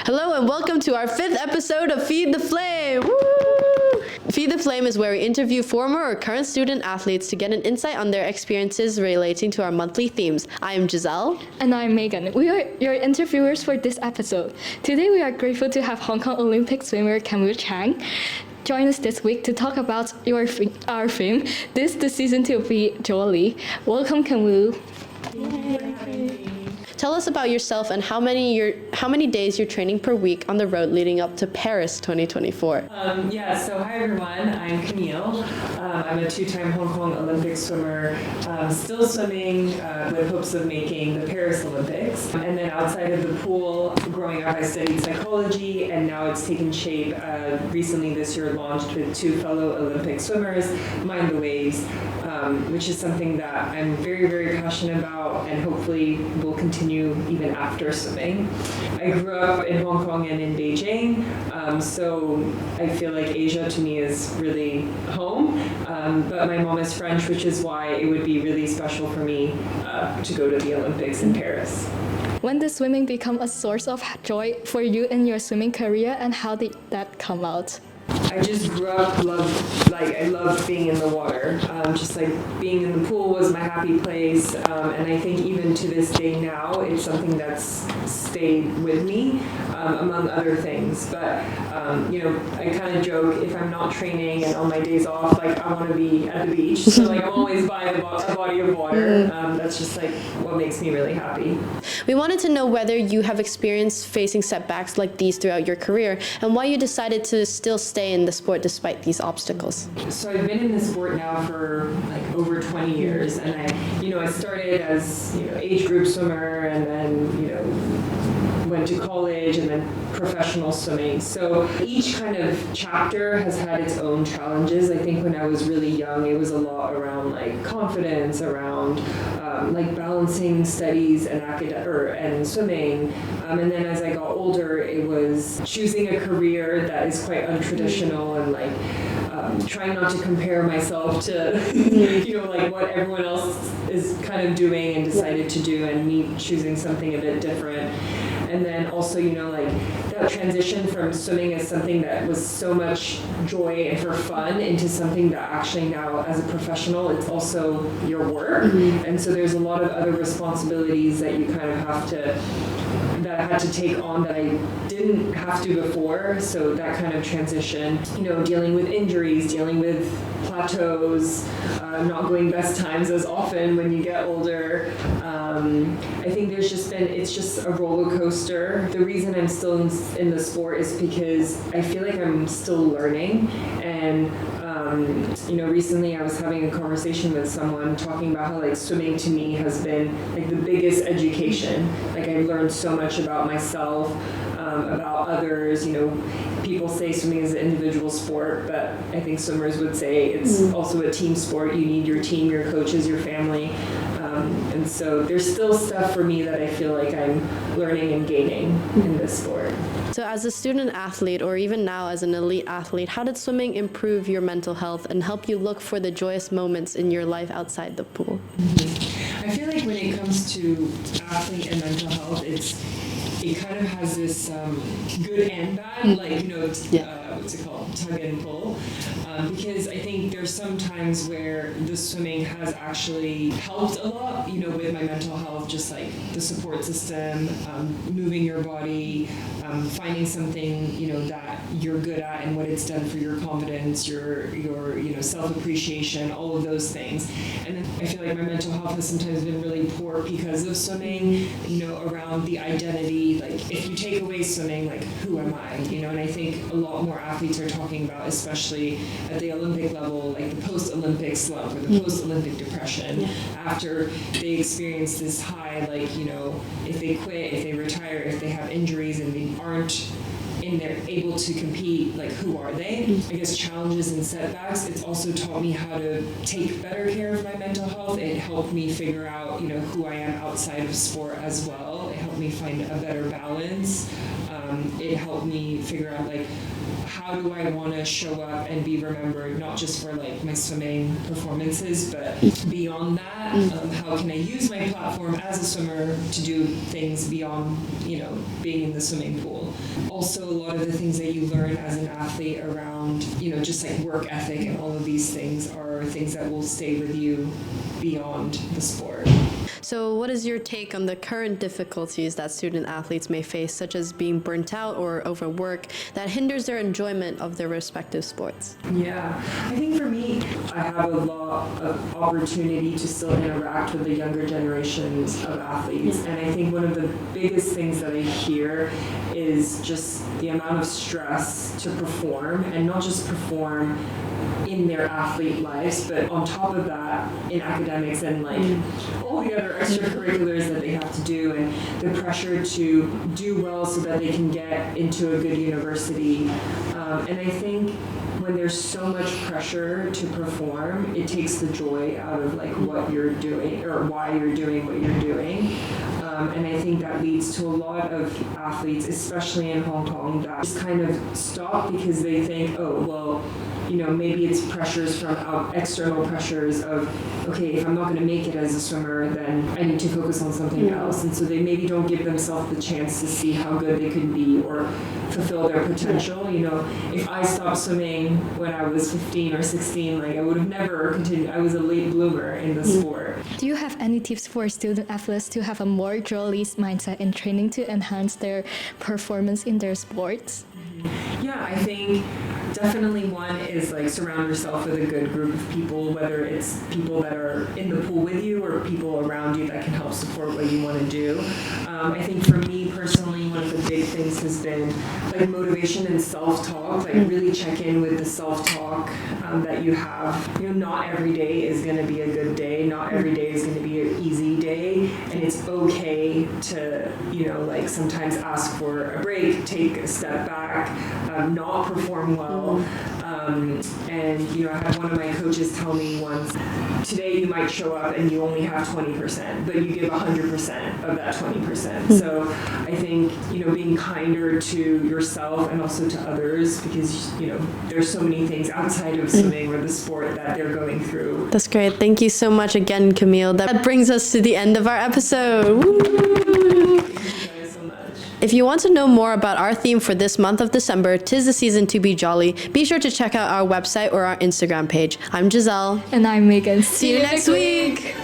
Hello and welcome to our 5th episode of Feed the Flame. Woo! Feed the Flame is where we interview former or current student athletes to get an insight on their experiences relating to our monthly themes. I am Giselle. And I'm Megan. We are your interviewers for this episode. Today we are grateful to have Hong Kong Olympic swimmer Camille Cheng join us this week to talk about our theme, the season to be jolly. Welcome, Camille. Tell us about yourself and how many days you're training per week on the road leading up to Paris 2024. So hi everyone, I'm Camille. I'm a two-time Hong Kong Olympic swimmer, still swimming with hopes of making the Paris Olympics. And then outside of the pool, growing up I studied psychology, and now it's taken shape. Recently this year launched with two fellow Olympic swimmers, Mind the Waves, which is something that I'm very, very passionate about and hopefully will continue even after swimming. I grew up in Hong Kong and in Beijing, so I feel like Asia to me is really home, but my mom is French, which is why it would be really special for me to go to the Olympics in Paris. When did swimming become a source of joy for you in your swimming career, and how did that come out? I just grew up, I loved being in the water. Just like being in the pool was my happy place. And I think even to this day now, it's something that's stayed with me, among other things. But, I kind of joke, if I'm not training and on my days off, I want to be at the beach. So I'm always by a body of water. That's just what makes me really happy. We wanted to know whether you have experienced facing setbacks like these throughout your career and why you decided to still stay in the sport despite these obstacles. So I've been in the sport now for over 20 years, and I started as age group swimmer, and then went to college and then professional swimming. So each kind of chapter has had its own challenges. I think when I was really young, it was a lot around confidence, around balancing studies and swimming. And then as I got older, it was choosing a career that is quite untraditional and trying not to compare myself to what everyone else is kind of doing and decided to do, and me choosing something a bit different. And then also, that transition from swimming as something that was so much joy and for fun into something that actually now, as a professional, it's also your work. Mm-hmm. And so there's a lot of other responsibilities that you kind of that I had to take on that I didn't have to before. So that kind of transition, dealing with injuries, dealing with plateaus, not going best times as often when you get older. I think it's just a roller coaster. The reason I'm still in the sport is because I feel like I'm still learning. And recently I was having a conversation with someone talking about how swimming to me has been the biggest education. I've learned so much about myself, about others. People say swimming is an individual sport, but I think swimmers would say it's also a team sport. You need your team, your coaches, your family. And so there's still stuff for me that I feel like I'm learning and gaining in this sport. So as a student athlete, or even now as an elite athlete, how did swimming improve your mental health and help you look for the joyous moments in your life outside the pool? Mm-hmm. I feel like when it comes to athlete and mental health, it kind of has this good and bad, what's it called, tug and pull. Because I think there's some times where the swimming has actually helped a lot, with my mental health, just the support system, moving your body, finding something, that you're good at and what it's done for your confidence, your self-appreciation, all of those things. And then I feel like my mental health has sometimes been really poor because of swimming, around the identity. If you take away swimming, who am I? And I think a lot more athletes are talking about, especially at the Olympic level, the post-Olympic slump or the post-Olympic depression, after they experience this high, if they quit, if they retire, if they have injuries and they aren't in there able to compete, who are they? I guess challenges and setbacks. It's also taught me how to take better care of my mental health. It helped me figure out, who I am outside of sport as well. It helped helped me find a better balance. It helped me figure out like, how do I want to show up and be remembered, not just for like my swimming performances, but beyond that, how can I use my platform as a swimmer to do things beyond, being in the swimming pool. Also, a lot of the things that you learn as an athlete around, just like work ethic and all of these things are things that will stay with you beyond the sport. So what is your take on the current difficulties that student athletes may face, such as being burnt out or overwork, that hinders their enjoyment of their respective sports? Yeah, I think for me, I have a lot of opportunity to still interact with the younger generations of athletes. And I think one of the biggest things that I hear is just the amount of stress to perform, and not just perform in their athlete lives, but on top of that, in academics and like all the other extracurriculars that they have to do, and the pressure to do well so that they can get into a good university. And I think when there's so much pressure to perform, it takes the joy out of like what you're doing or why you're doing what you're doing. And I think that leads to a lot of athletes, especially in Hong Kong, that just kind of stop because they think, oh, well, maybe it's pressures from external pressures of, okay, if I'm not going to make it as a swimmer, then I need to focus on something else. And so they maybe don't give themselves the chance to see how good they could be or fulfill their potential. If I stopped swimming when I was 15 or 16, like I would have never continued. I was a late bloomer in the sport. Do you have any tips for student athletes to have a more release mindset in training to enhance their performance in their sports? Yeah, I think definitely one is like surround yourself with a good group of people, whether it's people that are in the pool with you or people around you that can help support what you want to do. I think for me personally, one of the big things has been like motivation and self-talk, like really check in with the self-talk that you have. Not every day is going to be a good day. Not every day is going to be an easy day. And it's okay to, like sometimes ask for a break, take a step back, not perform well. And I had one of my coaches tell me once, today you might show up and you only have 20%, but you give 100% of that 20%. So I think, being kinder to yourself and also to others, because, there's so many things outside of swimming or the sport that they're going through. That's great. Thank you so much again, Camille. That brings us to the end of our episode. Woo! If you want to know more about our theme for this month of December, 'tis the season to be jolly, be sure to check out our website or our Instagram page. I'm Giselle. And I'm Megan. See you next week.